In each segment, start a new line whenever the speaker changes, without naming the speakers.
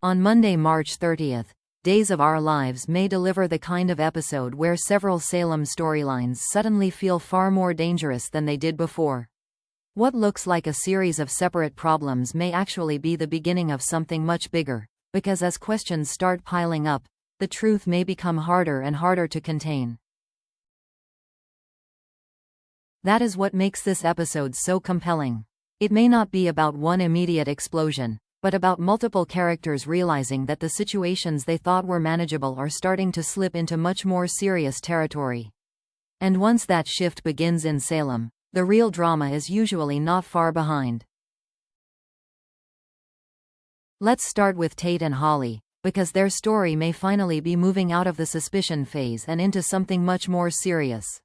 On Monday, March 30th, Days of Our Lives may deliver the kind of episode where several Salem storylines suddenly feel far more dangerous than they did before. What looks like a series of separate problems may actually be the beginning of something much bigger, because as questions start piling up, the truth may become harder and harder to contain. That is what makes this episode so compelling. It may not be about one immediate explosion, but about multiple characters realizing that the situations they thought were manageable are starting to slip into much more serious territory. And once that shift begins in Salem, the real drama is usually not far behind. Let's start with Tate and Holly, because their story may finally be moving out of the suspicion phase and into something much more serious.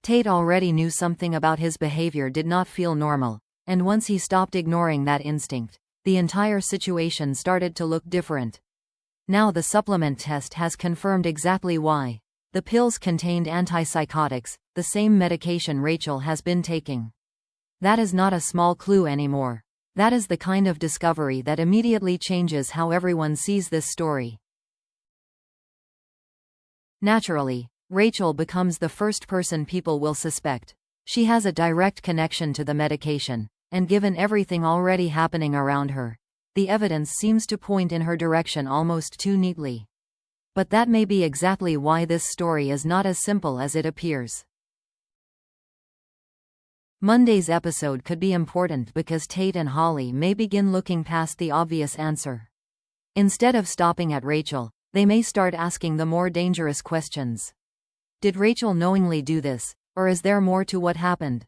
Tate already knew something about his behavior did not feel normal, and once he stopped ignoring that instinct, the entire situation started to look different. Now the supplement test has confirmed exactly why. The pills contained antipsychotics, the same medication Rachel has been taking. That is not a small clue anymore. That is the kind of discovery that immediately changes how everyone sees this story. Naturally, Rachel becomes the first person people will suspect. She has a direct connection to the medication, and given everything already happening around her, the evidence seems to point in her direction almost too neatly. But that may be exactly why this story is not as simple as it appears. Monday's episode could be important because Tate and Holly may begin looking past the obvious answer. Instead of stopping at Rachel, they may start asking the more dangerous questions. Did Rachel knowingly do this, or is there more to what happened?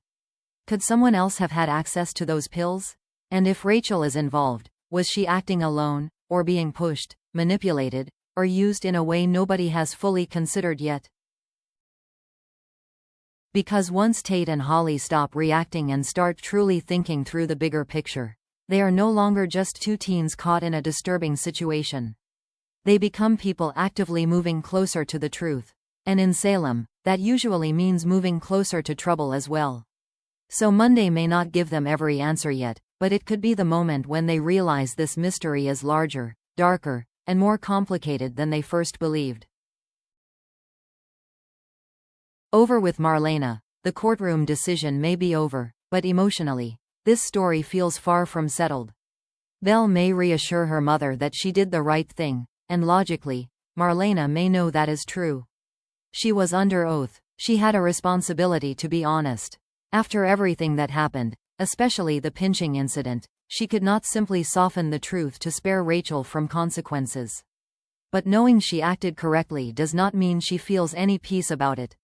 Could someone else have had access to those pills? And if Rachel is involved, was she acting alone, or being pushed, manipulated, or used in a way nobody has fully considered yet? Because once Tate and Holly stop reacting and start truly thinking through the bigger picture, they are no longer just two teens caught in a disturbing situation. They become people actively moving closer to the truth. And in Salem, that usually means moving closer to trouble as well. So Monday may not give them every answer yet, but it could be the moment when they realize this mystery is larger, darker, and more complicated than they first believed. Over with Marlena. The courtroom decision may be over, but emotionally, this story feels far from settled. Belle may reassure her mother that she did the right thing, and logically, Marlena may know that is true. She was under oath. She had a responsibility to be honest. After everything that happened, especially the pinching incident, she could not simply soften the truth to spare Rachel from consequences. But knowing she acted correctly does not mean she feels any peace about it.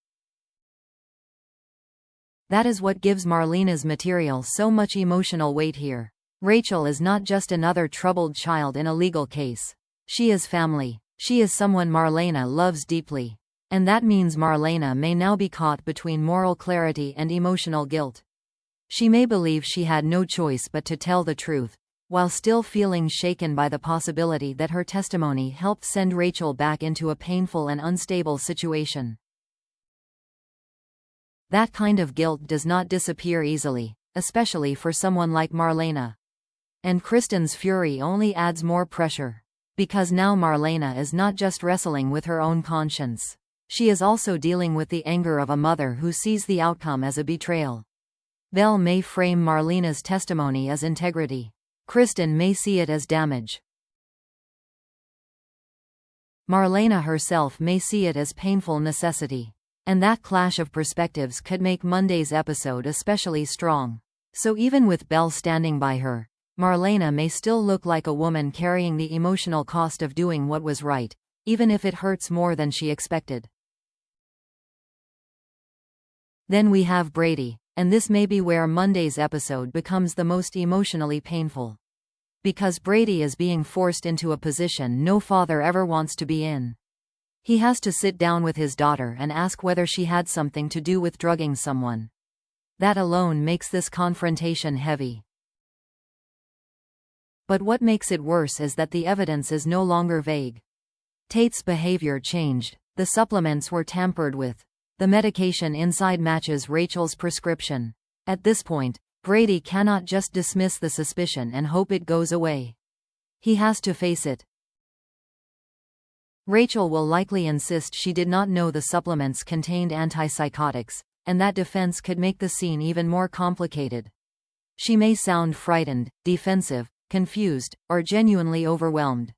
That is what gives Marlena's material so much emotional weight here. Rachel is not just another troubled child in a legal case. She is family. She is someone Marlena loves deeply. And that means Marlena may now be caught between moral clarity and emotional guilt. She may believe she had no choice but to tell the truth, while still feeling shaken by the possibility that her testimony helped send Rachel back into a painful and unstable situation. That kind of guilt does not disappear easily, especially for someone like Marlena. And Kristen's fury only adds more pressure. Because now Marlena is not just wrestling with her own conscience. She is also dealing with the anger of a mother who sees the outcome as a betrayal. Belle may frame Marlena's testimony as integrity. Kristen may see it as damage. Marlena herself may see it as painful necessity. And that clash of perspectives could make Monday's episode especially strong. So even with Belle standing by her, Marlena may still look like a woman carrying the emotional cost of doing what was right, even if it hurts more than she expected. Then we have Brady, and this may be where Monday's episode becomes the most emotionally painful. Because Brady is being forced into a position no father ever wants to be in. He has to sit down with his daughter and ask whether she had something to do with drugging someone. That alone makes this confrontation heavy. But what makes it worse is that the evidence is no longer vague. Tate's behavior changed, the supplements were tampered with. The medication inside matches Rachel's prescription. At this point, Brady cannot just dismiss the suspicion and hope it goes away. He has to face it. Rachel will likely insist she did not know the supplements contained antipsychotics, and that defense could make the scene even more complicated. She may sound frightened, defensive, confused, or genuinely overwhelmed.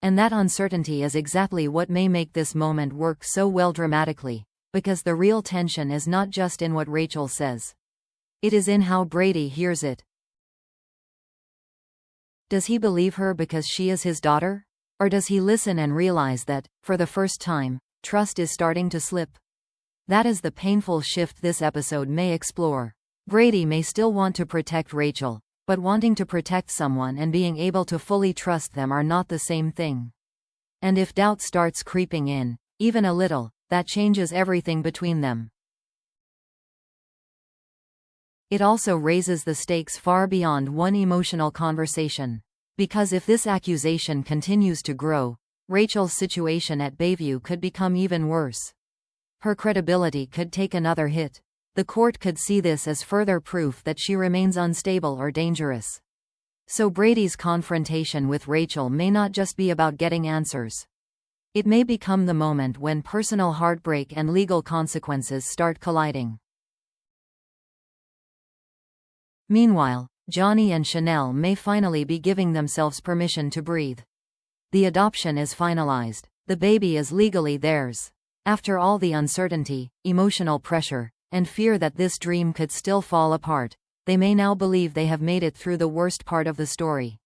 And that uncertainty is exactly what may make this moment work so well dramatically, because the real tension is not just in what Rachel says. It is in how Brady hears it. Does he believe her because she is his daughter? Or does he listen and realize that, for the first time, trust is starting to slip? That is the painful shift this episode may explore. Brady may still want to protect Rachel, but wanting to protect someone and being able to fully trust them are not the same thing. And if doubt starts creeping in, even a little, that changes everything between them. It also raises the stakes far beyond one emotional conversation. Because if this accusation continues to grow, Rachel's situation at Bayview could become even worse. Her credibility could take another hit. The court could see this as further proof that she remains unstable or dangerous. So Brady's confrontation with Rachel may not just be about getting answers. It may become the moment when personal heartbreak and legal consequences start colliding. Meanwhile, Johnny and Chanel may finally be giving themselves permission to breathe. The adoption is finalized. The baby is legally theirs. After all the uncertainty, emotional pressure, and fear that this dream could still fall apart, they may now believe they have made it through the worst part of the story.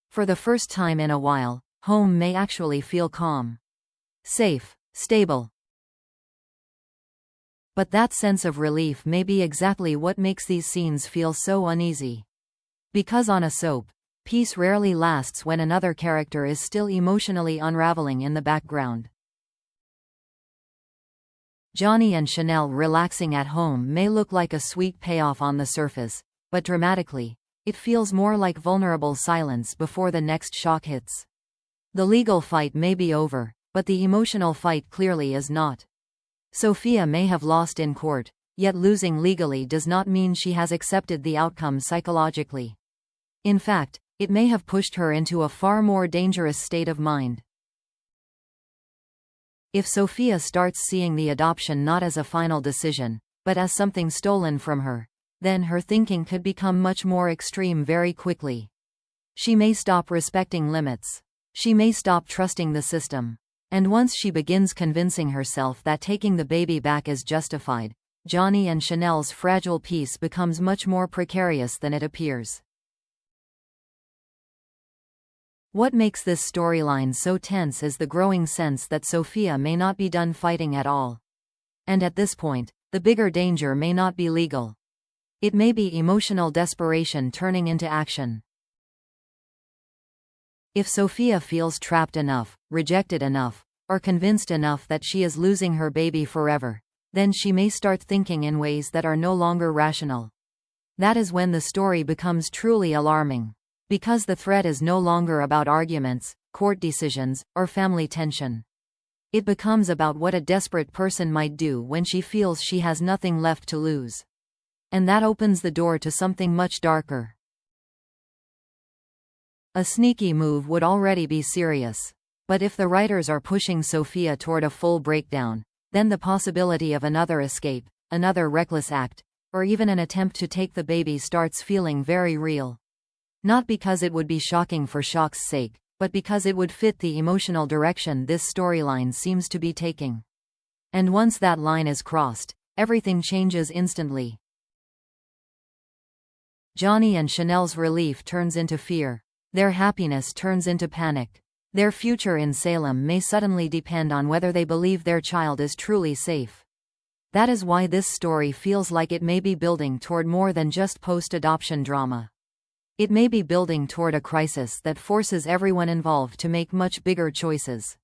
For the first time in a while, home may actually feel calm. Safe, stable. But that sense of relief may be exactly what makes these scenes feel so uneasy. Because on a soap, peace rarely lasts when another character is still emotionally unraveling in the background. Johnny and Chanel relaxing at home may look like a sweet payoff on the surface, but dramatically, it feels more like vulnerable silence before the next shock hits. The legal fight may be over, but the emotional fight clearly is not. Sophia may have lost in court, yet losing legally does not mean she has accepted the outcome psychologically. In fact, it may have pushed her into a far more dangerous state of mind. If Sophia starts seeing the adoption not as a final decision, but as something stolen from her, then her thinking could become much more extreme very quickly. She may stop respecting limits. She may stop trusting the system. And once she begins convincing herself that taking the baby back is justified, Johnny and Chanel's fragile peace becomes much more precarious than it appears. What makes this storyline so tense is the growing sense that Sophia may not be done fighting at all. And at this point, the bigger danger may not be legal. It may be emotional desperation turning into action. If Sophia feels trapped enough, rejected enough, or convinced enough that she is losing her baby forever, then she may start thinking in ways that are no longer rational. That is when the story becomes truly alarming. Because the threat is no longer about arguments, court decisions, or family tension. It becomes about what a desperate person might do when she feels she has nothing left to lose. And that opens the door to something much darker. A sneaky move would already be serious. But if the writers are pushing Sophia toward a full breakdown, then the possibility of another escape, another reckless act, or even an attempt to take the baby starts feeling very real. Not because it would be shocking for shock's sake, but because it would fit the emotional direction this storyline seems to be taking. And once that line is crossed, everything changes instantly. Johnny and Chanel's relief turns into fear. Their happiness turns into panic. Their future in Salem may suddenly depend on whether they believe their child is truly safe. That is why this story feels like it may be building toward more than just post-adoption drama. It may be building toward a crisis that forces everyone involved to make much bigger choices.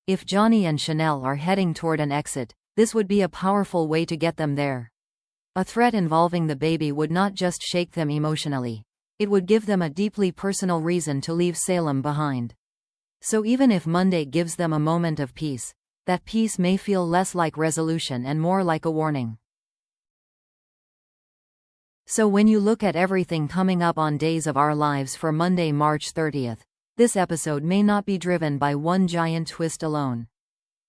If Johnny and Chanel are heading toward an exit, this would be a powerful way to get them there. A threat involving the baby would not just shake them emotionally. It would give them a deeply personal reason to leave Salem behind. So even if Monday gives them a moment of peace, that peace may feel less like resolution and more like a warning. So when you look at everything coming up on Days of Our Lives for Monday, March 30th, this episode may not be driven by one giant twist alone.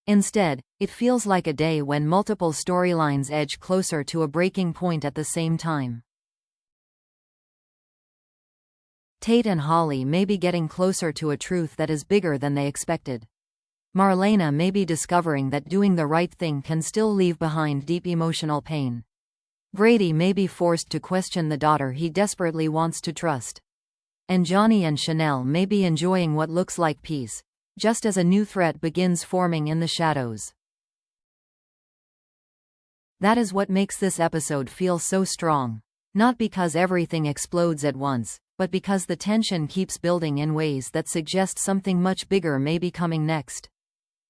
Instead, it feels like a day when multiple storylines edge closer to a breaking point at the same time. Tate and Holly may be getting closer to a truth that is bigger than they expected. Marlena may be discovering that doing the right thing can still leave behind deep emotional pain. Brady may be forced to question the daughter he desperately wants to trust. And Johnny and Chanel may be enjoying what looks like peace, just as a new threat begins forming in the shadows. That is what makes this episode feel so strong. Not because everything explodes at once, but because the tension keeps building in ways that suggest something much bigger may be coming next.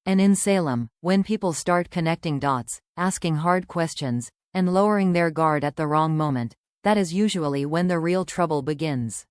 And in Salem, when people start connecting dots, asking hard questions, and lowering their guard at the wrong moment, that is usually when the real trouble begins.